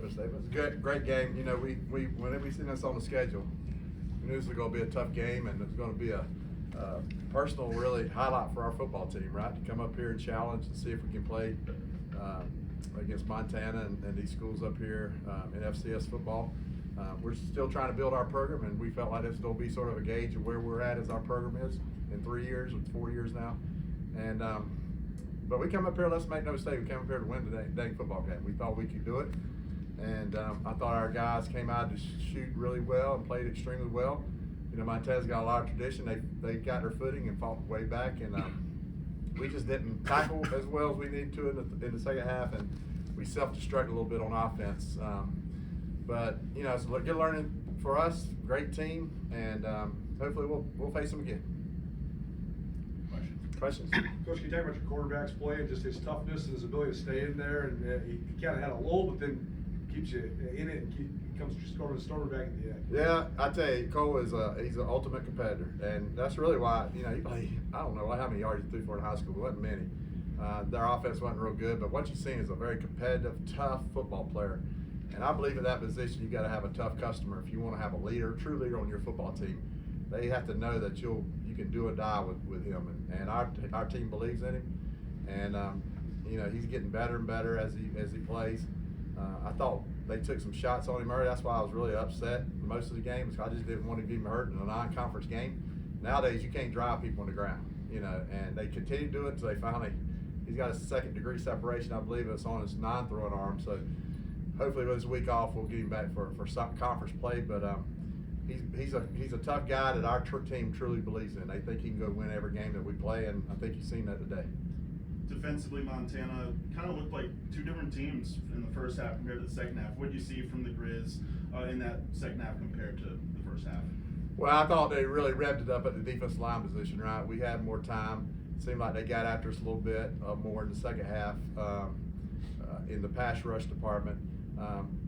understatement. It was a good, great game. You know, whenever we seen us on the schedule, we knew this was going to be a tough game, and it was going to be a personal, really highlight for our football team, right? To come up here and challenge and see if we can play against Montana and these schools up here in FCS football. We're still trying to build our program, and we felt like this will be sort of a gauge of where we're at as our program is in 3 years or 4 years now. And but we come up here, let's make no mistake, we came up here to win the dang football game. We thought we could do it, and I thought our guys came out to shoot really well and played extremely well. You know, Montana's got a lot of tradition. They got their footing and fought way back, and we just didn't tackle as well as we needed to in the second half, and we self-destructed a little bit on offense. But you know, it's a good learning for us. Great team, and hopefully we'll face them again. Questions? Coach, can you talk about your quarterback's play and just his toughness and his ability to stay in there? And he kind of had a lull, but then keeps you in it and comes stormer back at the end. Yeah, I tell you, Cole is he's an ultimate competitor, and that's really why, you know, he played, I don't know how many yards he threw for in high school, but wasn't many. Their offense wasn't real good, but what you've seen is a very competitive, tough football player. And I believe at that position, you got to have a tough customer if you want to have a leader, true leader on your football team. They have to know that you can do or die with him, and our team believes in him. And you know, he's getting better and better as he plays. I thought they took some shots on him early. That's why I was really upset most of the game, because I just didn't want to get him hurt in a non-conference game. Nowadays, you can't drive people on the ground, you know, and they continue to do it until they finally. He's got a second-degree separation, I believe it's on his non-throwing arm. So hopefully with his week off, we'll get him back for some conference play. But he's a tough guy that our team truly believes in. They think he can go win every game that we play, and I think you've seen that today. Defensively, Montana kind of looked like two different teams in the first half compared to the second half. What did you see from the Grizz in that second half compared to the first half? Well, I thought they really revved it up at the defensive line position, right? We had more time. It seemed like they got after us a little bit more in the second half in the pass rush department.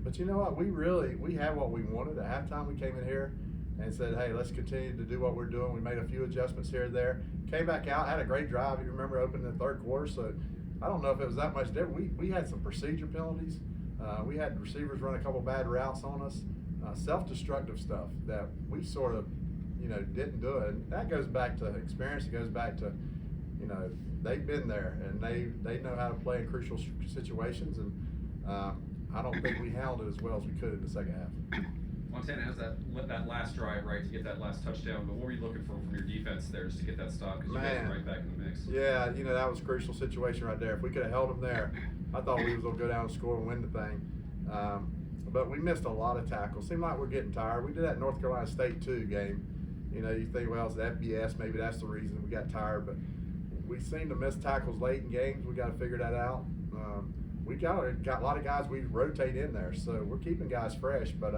But you know what? We had what we wanted. At halftime, we came in here and said, hey, let's continue to do what we're doing. We made a few adjustments here and there. Came back out, had a great drive. You remember opening the third quarter. So I don't know if it was that much different. We had some procedure penalties. We had receivers run a couple bad routes on us. Self-destructive stuff that we sort of, you know, didn't do it. And that goes back to experience. It goes back to, you know, they've been there and they know how to play in crucial situations. And I don't think we handled it as well as we could in the second half. Montana has that last drive, right, to get that last touchdown, but what were you looking for from your defense there just to get that stop, because you guys were right back in the mix? Yeah, you know, that was a crucial situation right there. If we could have held them there, I thought we was going to go down and score and win the thing. But we missed a lot of tackles. Seemed like we're getting tired. We did that North Carolina State 2 game. You know, you think, well, it's the FBS, maybe that's the reason we got tired, but we seem to miss tackles late in games. We got to figure that out. We got a lot of guys we rotate in there, so we're keeping guys fresh, but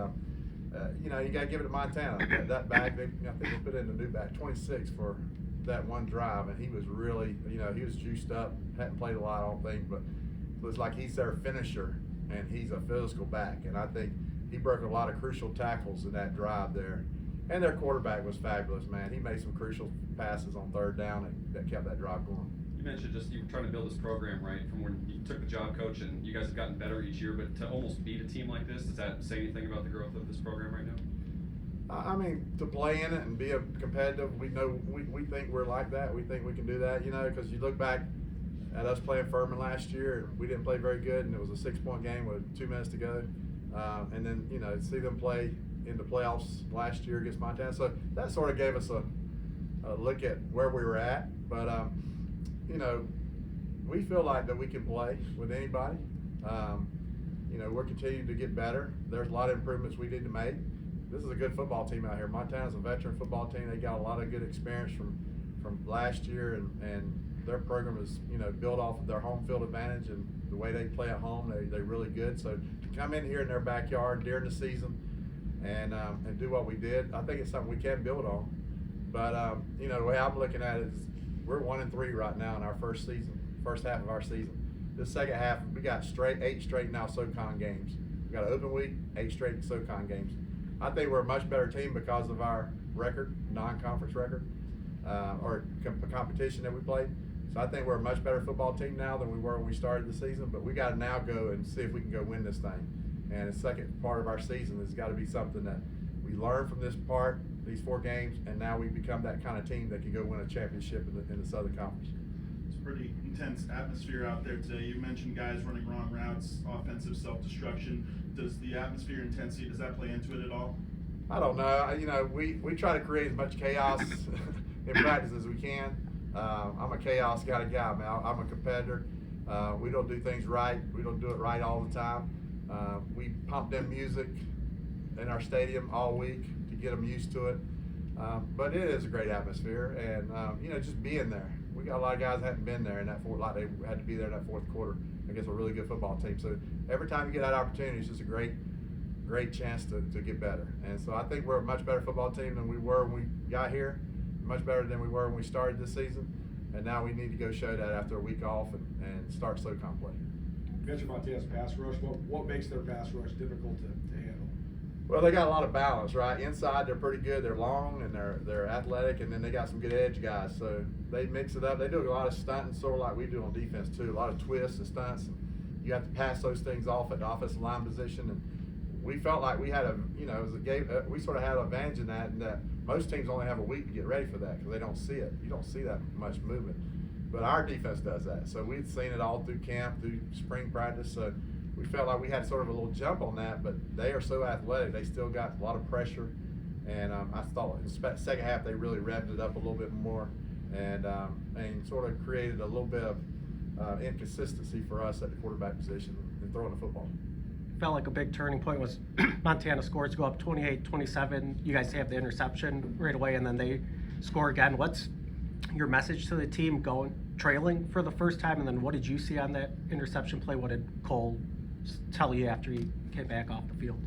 you know, you got to give it to Montana. That back, I think they put in the new back, 26 for that one drive, and he was really, you know, he was juiced up. Hadn't played a lot, I don't think, but it looks like he's their finisher, and he's a physical back. And I think he broke a lot of crucial tackles in that drive there. And their quarterback was fabulous, man. He made some crucial passes on third down that kept that drive going. You mentioned just you were trying to build this program, right, from when you took the job, Coach, and you guys have gotten better each year, but to almost beat a team like this, does that say anything about the growth of this program right now? I mean, to play in it and be a competitive, we know we think we're like that. We think we can do that, you know, because you look back at us playing Furman last year, and we didn't play very good, and it was a 6-point game with 2 minutes to go. And then, you know, see them play in the playoffs last year against Montana. So that sort of gave us a look at where we were at. But, you know, we feel like that we can play with anybody. You know, we're continuing to get better. There's a lot of improvements we need to make. This is a good football team out here. Montana's a veteran football team. They got a lot of good experience from last year, and their program is, you know, built off of their home field advantage and the way they play at home. They're really good. So to come in here in their backyard during the season and do what we did, I think it's something we can build on. But you know, the way I'm looking at it is we're 1-3 right now in our first half of our season. This second half, we got 8 straight now SoCon games. We got an open week, 8 straight SoCon games. I think we're a much better team because of our record, non-conference record, or competition that we played. So I think we're a much better football team now than we were when we started the season, but we got to now go and see if we can go win this thing. And the second part of our season has got to be something that we learn from these 4 games, and now we become that kind of team that can go win a championship in the Southern Conference. It's a pretty intense atmosphere out there today. You mentioned guys running wrong routes, offensive self-destruction. Does the atmosphere intensity, does that play into it at all? I don't know. We try to create as much chaos in practice as we can. I'm a chaos kind of guy, man. I'm a competitor. We don't do things right. We don't do it right all the time. We pump them music in our stadium all week to get them used to it. But it is a great atmosphere, and just being there. We got a lot of guys that haven't been there in that like they had to be there in that fourth quarter against a really good football team. So every time you get that opportunity, it's just a great chance to get better. And so I think we're a much better football team than we were when we got here, much better than we were when we started this season. And now we need to go show that after a week off and start SoCon play. You mentioned Montana's pass rush. What makes their pass rush difficult to handle? Well, they got a lot of balance, right? Inside, they're pretty good. They're long and they're athletic, and then they got some good edge guys. So they mix it up. They do a lot of stunting, sort of like we do on defense too. A lot of twists and stunts. And you have to pass those things off at the offensive line position. And we felt like we had we sort of had an advantage in that, and that most teams only have a week to get ready for that because they don't see it. You don't see that much movement. But our defense does that. So we'd seen it all through camp, through spring practice. So we felt like we had sort of a little jump on that, but they are so athletic. They still got a lot of pressure. And I thought in the second half they really revved it up a little bit more and sort of created a little bit of inconsistency for us at the quarterback position and throwing the football. Felt like a big turning point was Montana scores go up 28-27. You guys have the interception right away, and then they score again. What's your message to the team going trailing for the first time, and then what did you see on that interception play? What did Cole tell you after he came back off the field?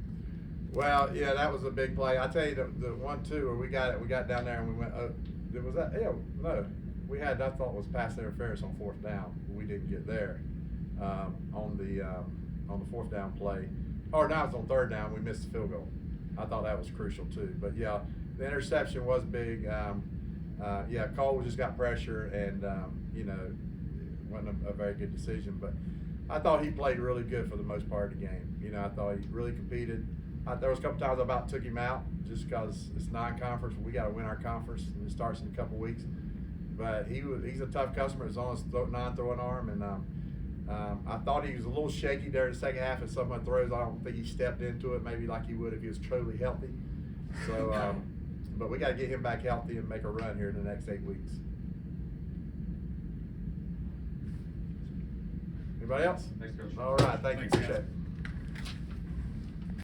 Well, yeah, that was a big play. I tell you, the 1-2 where we got down there and we went. Was that? Yeah, no, we had. I thought it was pass interference on 4th down. We didn't get there on the 4th down play. Or now it's on 3rd down. We missed the field goal. I thought that was crucial too. But yeah, the interception was big. Yeah, Cole just got pressure and it wasn't a very good decision. But I thought he played really good for the most part of the game. I thought he really competed. There was a couple times I about took him out just because it's non-conference. We got to win our conference, and it starts in a couple weeks. But he's a tough customer. He's on his non-throwing arm, and I thought he was a little shaky there in the second half. And some of my throws, I don't think he stepped into it maybe like he would if he was truly healthy. So, but we got to get him back healthy and make a run here in the next 8 weeks. Anybody else? Thanks, Coach. All right, thank you. Thanks, Appreciate guys. it.